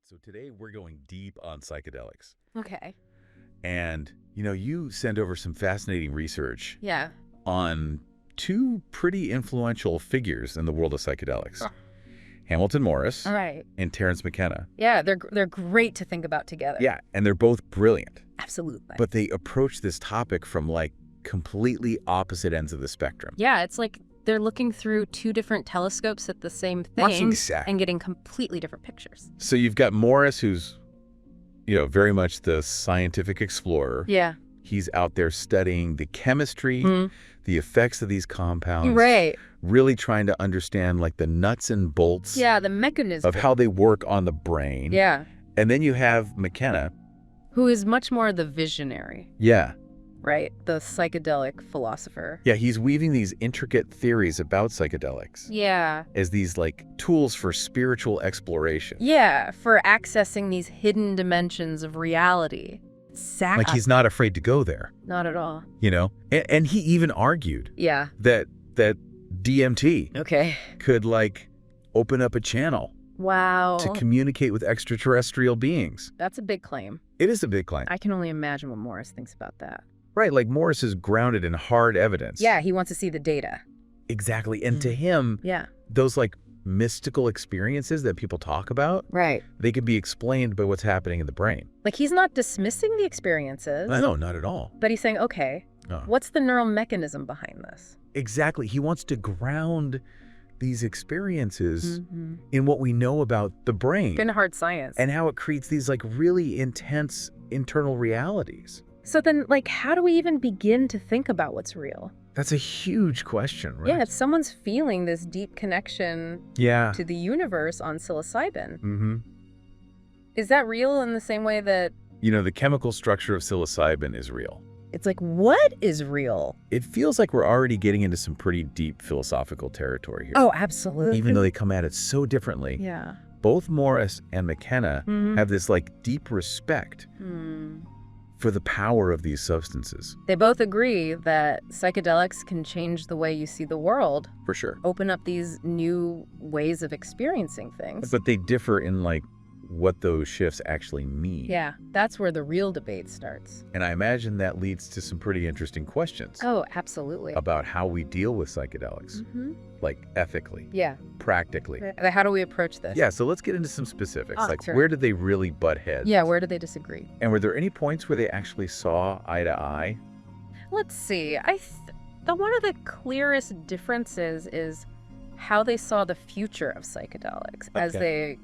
So today we're going deep on psychedelics. Okay. And, you send over some fascinating research Yeah. on two pretty influential figures in the world of psychedelics. Oh. Hamilton Morris All right. and Terence McKenna. Yeah, they're great to think about together. Yeah, and they're both brilliant. Absolutely. But they approach this topic from completely opposite ends of the spectrum. Yeah, it's like they're looking through two different telescopes at the same thing Exactly. and getting completely different pictures. So you've got Morris, who's, very much the scientific explorer. Yeah. He's out there studying the chemistry, the effects of these compounds. Right. Really trying to understand the nuts and bolts Yeah, the mechanism of how they work on the brain. Yeah. And then you have McKenna. Who is much more the visionary. Yeah. Right? The psychedelic philosopher. Yeah, he's weaving these intricate theories about psychedelics. Yeah. As these tools for spiritual exploration. Yeah, for accessing these hidden dimensions of reality. He's not afraid to go there. Not at all. And he even argued Yeah. that DMT Okay. could open up a channel Wow. to communicate with extraterrestrial beings. That's a big claim. It is a big claim. I can only imagine what Morris thinks about that. Right, Morris is grounded in hard evidence. Yeah, he wants to see the data. Exactly. And to him, Yeah. those mystical experiences that people talk about, Right. they could be explained by what's happening in the brain. He's not dismissing the experiences. No, not at all. But he's saying, okay, what's the neural mechanism behind this? Exactly. He wants to ground these experiences in what we know about the brain. In hard science. And how it creates these really intense internal realities. So then, how do we even begin to think about what's real? That's a huge question, right? Yeah, if someone's feeling this deep connection to the universe on psilocybin, is that real in the same way that... the chemical structure of psilocybin is real. It's what is real? It feels like we're already getting into some pretty deep philosophical territory here. Oh, absolutely. Even though they come at it so differently. Yeah. Both Morris and McKenna have this deep respect for the power of these substances. They both agree that psychedelics can change the way you see the world. For sure. Open up these new ways of experiencing things. But they differ in what those shifts actually mean. Yeah, that's where the real debate starts. And I imagine that leads to some pretty interesting questions. Oh, absolutely. About how we deal with psychedelics. Ethically. Yeah. Practically. How do we approach this? Yeah, so let's get into some specifics. Sure. Where did they really butt heads? Yeah, where did they disagree? And were there any points where they actually saw eye to eye? Let's see. One of the clearest differences is how they saw the future of psychedelics as they,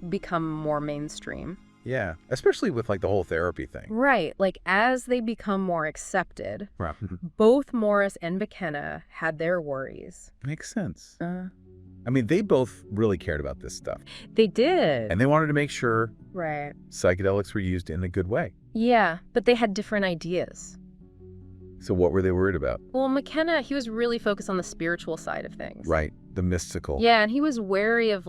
become more mainstream. Yeah, especially with the whole therapy thing. Right. As they become more accepted, Right. both Morris and McKenna had their worries. Makes sense. They both really cared about this stuff. They did. And they wanted to make sure Right. psychedelics were used in a good way. Yeah, but they had different ideas. So what were they worried about? Well, McKenna, he was really focused on the spiritual side of things. Right, the mystical. Yeah, and he was wary of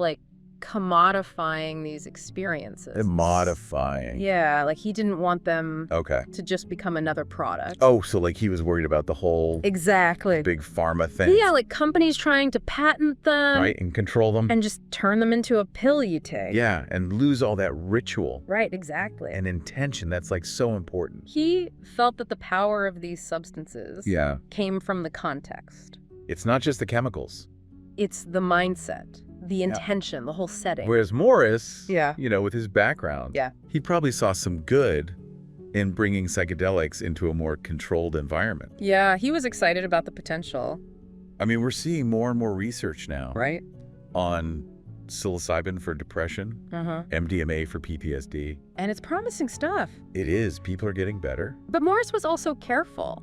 commodifying these experiences. And modifying. Yeah, he didn't want them to just become another product. Oh, so he was worried about the whole exactly big pharma thing. Yeah, companies trying to patent them. Right, and control them. And just turn them into a pill you take. Yeah, and lose all that ritual. Right, exactly. And intention, that's so important. He felt that the power of these substances came from the context. It's not just the chemicals. It's the mindset. The intention, the whole setting. Whereas Morris, Yeah. With his background, Yeah. he probably saw some good in bringing psychedelics into a more controlled environment. Yeah, he was excited about the potential. We're seeing more and more research now. Right. On psilocybin for depression, MDMA for PTSD. And it's promising stuff. It is. People are getting better. But Morris was also careful,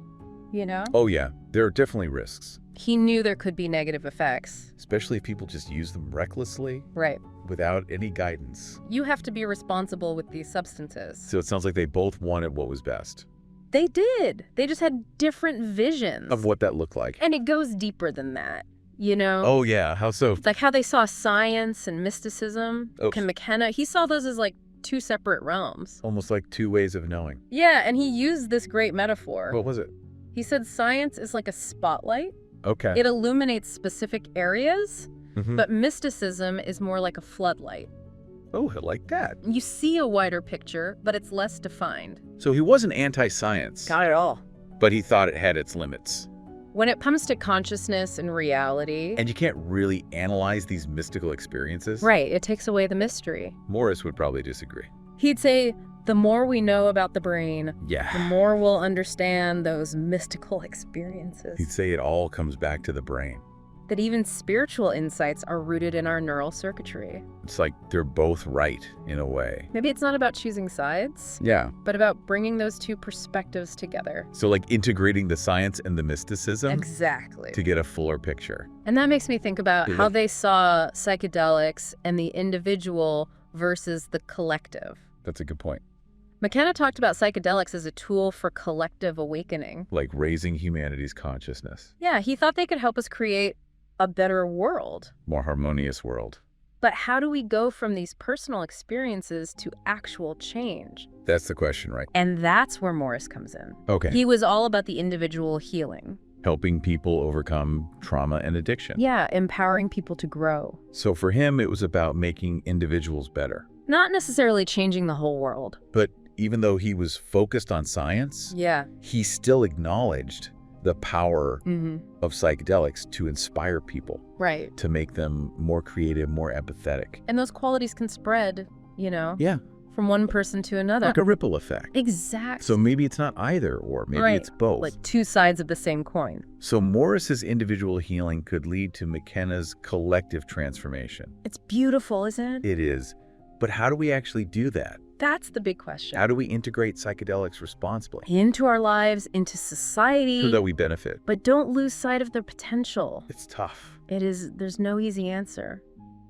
Oh, yeah. There are definitely risks. He knew there could be negative effects. Especially if people just use them recklessly. Right. Without any guidance. You have to be responsible with these substances. So it sounds like they both wanted what was best. They did. They just had different visions. Of what that looked like. And it goes deeper than that, Oh, yeah. How so? How they saw science and mysticism. And McKenna, he saw those as two separate realms. Almost like two ways of knowing. Yeah, and he used this great metaphor. What was it? He said science is like a spotlight. Okay. It illuminates specific areas, but mysticism is more like a floodlight. Oh, I like that. You see a wider picture, but it's less defined. So he wasn't anti-science, Not at all. but he thought it had its limits. When it comes to consciousness and reality, And you can't really analyze these mystical experiences? right, it takes away the mystery. Morris would probably disagree. He'd say, the more we know about the brain, the Yeah. more we'll understand those mystical experiences. He'd say it all comes back to the brain. That even spiritual insights are rooted in our neural circuitry. It's like they're both right, in a way. Maybe it's not about choosing sides, Yeah. but about bringing those two perspectives together. So like integrating the science and the mysticism Exactly. to get a fuller picture. And that makes me think about Yeah. how they saw psychedelics and the individual versus the collective. That's a good point. McKenna talked about psychedelics as a tool for collective awakening. Like raising humanity's consciousness. Yeah, he thought they could help us create a better world. More harmonious world. But how do we go from these personal experiences to actual change? That's the question, right? And that's where Morris comes in. Okay. He was all about the individual healing. Helping people overcome trauma and addiction. Yeah, empowering people to grow. So for him, it was about making individuals better. Not necessarily changing the whole world. But even though he was focused on science, Yeah. he still acknowledged the power Mm-hmm. of psychedelics to inspire people, Right. to make them more creative, more empathetic. And those qualities can spread, Yeah, from one person to another. like a ripple effect. Exactly. So maybe it's not either or, maybe Right. it's both. Like two sides of the same coin. So Morris's individual healing could lead to McKenna's collective transformation. It's beautiful, isn't it? It is. But how do we actually do that? That's the big question. How do we integrate psychedelics responsibly Into our lives, into society. so that we benefit? But don't lose sight of their potential. It's tough. There's no easy answer.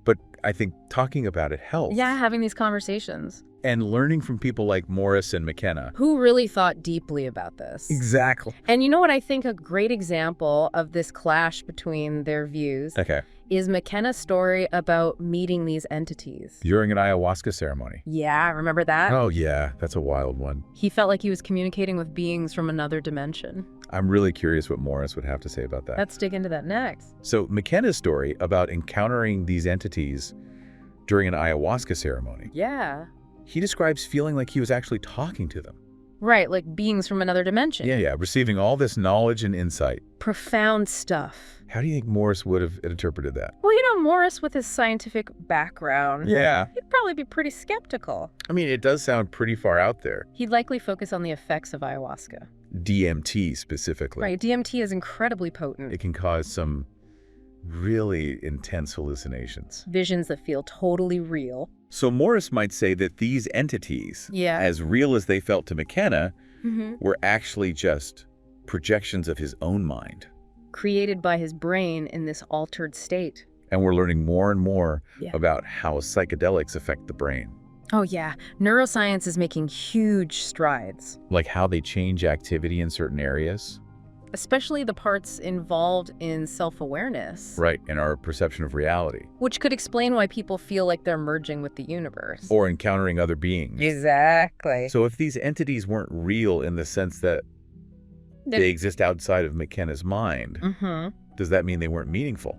But I think talking about it helps. Yeah, having these conversations. And learning from people like Morris and McKenna. Who really thought deeply about this. Exactly. And you know what I think a great example of this clash between their views Okay. is McKenna's story about meeting these entities. During an ayahuasca ceremony. Yeah, remember that? Oh, yeah. That's a wild one. He felt like he was communicating with beings from another dimension. I'm really curious what Morris would have to say about that. Let's dig into that next. So McKenna's story about encountering these entities during an ayahuasca ceremony, Yeah. he describes feeling like he was actually talking to them. Right, like beings from another dimension. Yeah, receiving all this knowledge and insight. Profound stuff. How do you think Morris would have interpreted that? Well, Morris, with his scientific background, Yeah. he'd probably be pretty skeptical. I mean, it does sound pretty far out there. He'd likely focus on the effects of ayahuasca. DMT specifically. Right, DMT is incredibly potent. It can cause some really intense hallucinations. Visions that feel totally real. So Morris might say that these entities, Yeah. as real as they felt to McKenna, Mm-hmm. were actually just projections of his own mind. Created by his brain in this altered state. And we're learning more and more Yeah. about how psychedelics affect the brain, Oh, yeah. Neuroscience is making huge strides, like how they change activity in certain areas, especially the parts involved in self-awareness, right, and our perception of reality, which could explain why people feel like they're merging with the universe. or encountering other beings. Exactly. So if these entities weren't real in the sense that they exist outside of McKenna's mind, Mm-hmm. does that mean they weren't meaningful?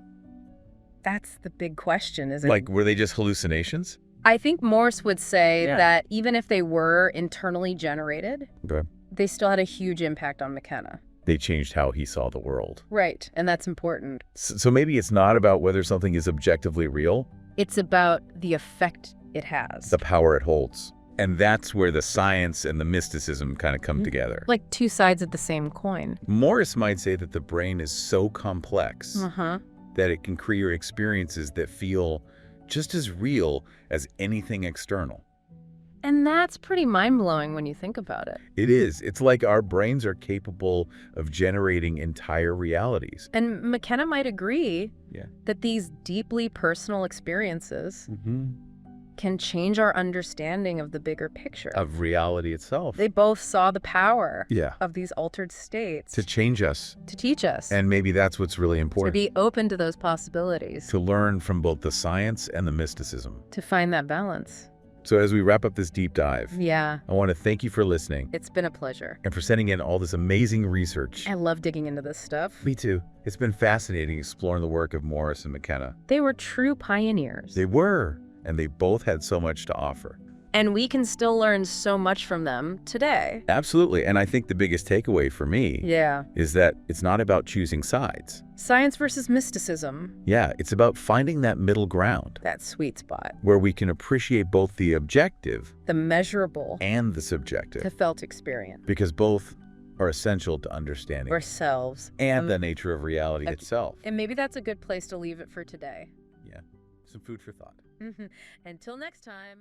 That's the big question, isn't Like, were they just hallucinations? I think Morse would say Yeah. that even if they were internally generated, Okay. they still had a huge impact on McKenna. They changed how he saw the world. Right, and that's important. So maybe it's not about whether something is objectively real, It's about the effect it has. the power it holds. And that's where the science and the mysticism kind of come together. Like two sides of the same coin. Morris might say that the brain is so complex Uh-huh. that it can create experiences that feel just as real as anything external. And that's pretty mind-blowing when you think about it. It is. It's like our brains are capable of generating entire realities. And McKenna might agree Yeah. that these deeply personal experiences Mm-hmm. can change our understanding of the bigger picture. Of reality itself. They both saw the power Yeah. of these altered states To change us. to teach us, And maybe that's what's really to important. be open to those possibilities, To learn from both the science and the mysticism. to find that balance. So as we wrap up this deep dive, Yeah, I want to thank you for listening it's been a pleasure. and for sending in all this amazing research. I love digging into this stuff. Me too. It's been fascinating exploring the work of Morris and McKenna. They were true pioneers. They were. and they both had so much to offer. And we can still learn so much from them today. Absolutely. And I think the biggest takeaway for me is that it's not about choosing sides. Science versus mysticism. Yeah, it's about finding that middle ground. That sweet spot. Where we can appreciate both the objective, the measurable, and the subjective. The felt experience. Because both are essential to understanding ourselves and the nature of reality itself. And maybe that's a good place to leave it for today. Yeah, some food for thought. Until next time.